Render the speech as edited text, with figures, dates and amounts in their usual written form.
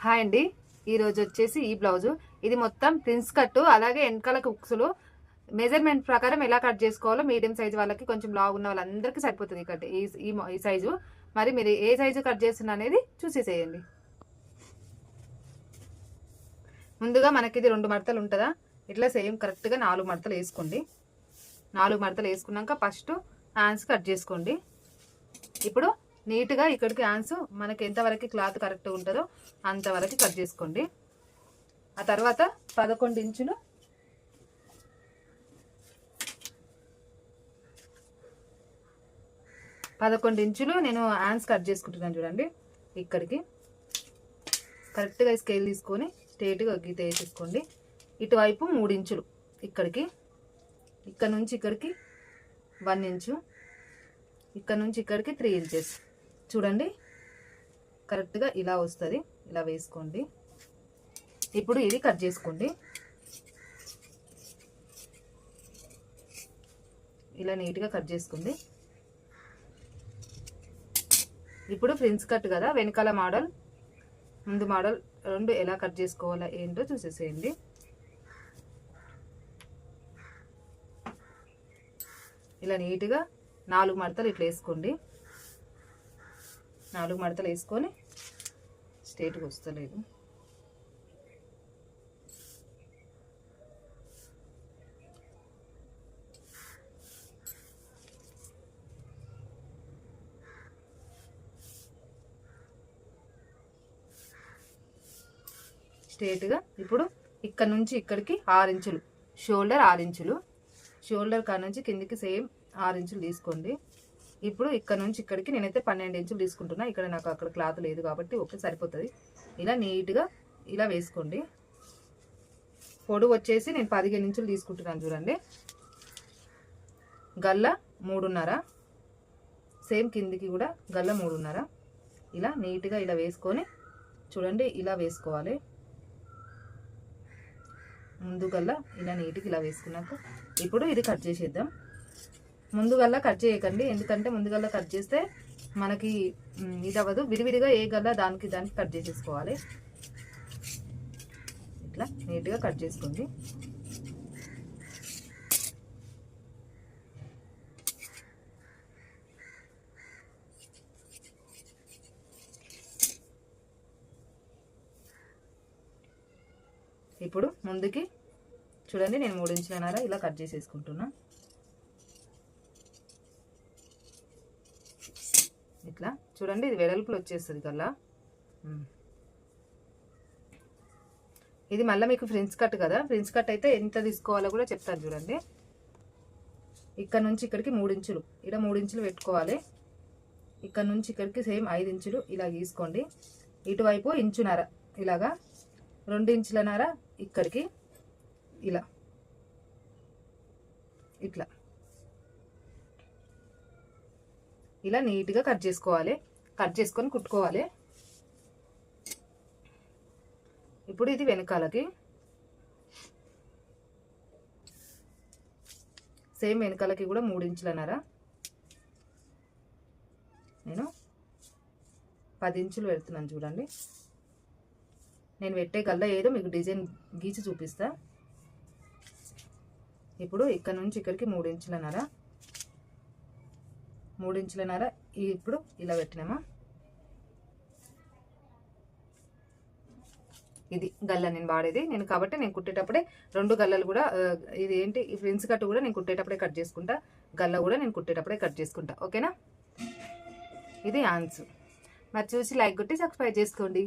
Hi అండి, ఈరోజు వచ్చేసి ఈ బ్లౌజు ఇది మొత్తం ప్రిన్స్ కట్, అలాగే వెనకాలకు ఉక్సులు మెజర్మెంట్ ప్రకారం ఎలా కట్ చేసుకోవాలో మీడియం సైజు వాళ్ళకి, కొంచెం లావు ఉన్న వాళ్ళందరికీ సరిపోతుంది కట్ ఈ సైజు. మరి మీరు ఏ సైజు కట్ చేస్తున్నా అనేది చూసేసేయండి. ముందుగా మనకి ఇది 2 మడతలు ఉంటుందా, ఇట్లా సేమ్ కరెక్ట్గా 4 మడతలు వేసుకోండి. 4 మడతలు వేసుకున్నాక ఫస్ట్ హ్యాండ్స్ కట్ చేసుకోండి. ఇప్పుడు నీట్గా ఇక్కడికి హ్యాండ్స్ మనకి ఎంతవరకు క్లాత్ కరెక్ట్గా ఉంటుందో అంతవరకు కట్ చేసుకోండి. ఆ తర్వాత 11 ఇంచులు 11 ఇంచులు నేను హ్యాండ్స్ కట్ చేసుకుంటున్నాను. చూడండి, ఇక్కడికి కరెక్ట్గా స్కేల్ తీసుకొని స్ట్రేట్గా గీత వేసేసుకోండి. ఇటువైపు 3 ఇంచులు ఇక్కడికి, ఇక్కడ నుంచి ఇక్కడికి 1 ఇంచు, ఇక్కడ నుంచి ఇక్కడికి 3 ఇంచెస్. చూడండి, కరెక్ట్గా ఇలా వస్తుంది, ఇలా వేసుకోండి. ఇప్పుడు ఇది కట్ చేసుకోండి. ఇలా నీట్గా కట్ చేసుకోండి. ఇప్పుడు ప్రిన్స్ కట్ కదా, వెనకాల మోడల్ ముందు మోడల్ రెండు ఎలా కట్ చేసుకోవాలా ఏంటో చూసేసేయండి. ఇలా నీట్గా 4 మడతలు ఇట్లా వేసుకోండి. 4 మడతలు వేసుకొని స్ట్రేట్గా వస్తలేదు. స్ట్రేట్గా ఇప్పుడు ఇక్కడ నుంచి ఇక్కడికి 6 ఇంచులు, షోల్డర్ 6 ఇంచులు, షోల్డర్ కాడ నుంచి కిందికి సేమ్ 6 ఇంచులు తీసుకోండి. ఇప్పుడు ఇక్కడ నుంచి ఇక్కడికి నేనైతే 12 ఇంచులు తీసుకుంటున్నా. ఇక్కడ నాకు అక్కడ క్లాత్ లేదు కాబట్టి ఓకే సరిపోతుంది. ఇలా నీట్గా ఇలా వేసుకోండి. పొడవు వచ్చేసి నేను 15 ఇంచులు తీసుకుంటున్నాను. చూడండి, గల్ల 3.5, సేమ్ కిందికి కూడా గల్ల 3.5. ఇలా నీట్గా ఇలా వేసుకొని చూడండి, ఇలా వేసుకోవాలి. ముందు గల్ల ఇలా నీట్గా ఇలా వేసుకున్నాక ఇప్పుడు ఇది కట్ చేసేద్దాం. ముందుగల్లా కట్ చేయకండి, ఎందుకంటే ముందుగల్లా కట్ చేస్తే మనకి ఇది అవ్వదు. విడివిడిగా ఏ గల్లా దానికి కట్ చేసేసుకోవాలి. ఇట్లా నీట్గా కట్ చేసుకోండి. ఇప్పుడు ముందుకి చూడండి, నేను 3 ఇంచులన్నర ఇలా కట్ చేసేసుకుంటున్నా. ఇట్లా చూడండి, ఇది వెడల్పులు వచ్చేస్తుంది కల్లా. ఇది మళ్ళీ మీకు ఫ్రిన్స్ కట్ కదా, ఫ్రిన్స్ కట్ అయితే ఎంత తీసుకోవాలో కూడా చెప్తాను. చూడండి, ఇక్కడ నుంచి ఇక్కడికి 3 ఇంచులు, ఇలా 3 ఇంచులు పెట్టుకోవాలి. ఇక్కడ నుంచి ఇక్కడికి సేమ్ 5 ఇంచులు ఇలా గీసుకోండి. ఇటువైపు 1.5 ఇంచు ఇలాగా, 2.5 ఇంచుల ఇక్కడికి ఇలా ఇట్లా ఇలా నీట్గా కట్ చేసుకోవాలి. కట్ చేసుకొని కుట్టుకోవాలి. ఇప్పుడు ఇది వెనకాలకి సేమ్ వెనకాలకి కూడా 3.5 ఇంచులన్నర, నేను 10 ఇంచులు పెడుతున్నాను. చూడండి, నేను పెట్టే గల్లా ఏదో మీకు డిజైన్ గీచి చూపిస్తా. ఇప్పుడు ఇక్కడ నుంచి ఇక్కడికి 3.5 ఇంచులన్నర, 3.5 ఇంచులన్నర ఇప్పుడు ఇలా పెట్టినామా. ఇది గల్ల నేను వాడేది నేను కాబట్టి నేను కుట్టేటప్పుడే 2 గల్లలు కూడా ఇది ఏంటి ఈ ఫ్రిన్స్ కట్ కూడా నేను కుట్టేటప్పుడే కట్ చేసుకుంటా, గల్ల కూడా నేను కుట్టేటప్పుడే కట్ చేసుకుంటా. ఓకేనా, ఇది హ్యాండ్స్. మరి చూసి లైక్ కొట్టి సబ్స్క్రైబ్ చేసుకోండి.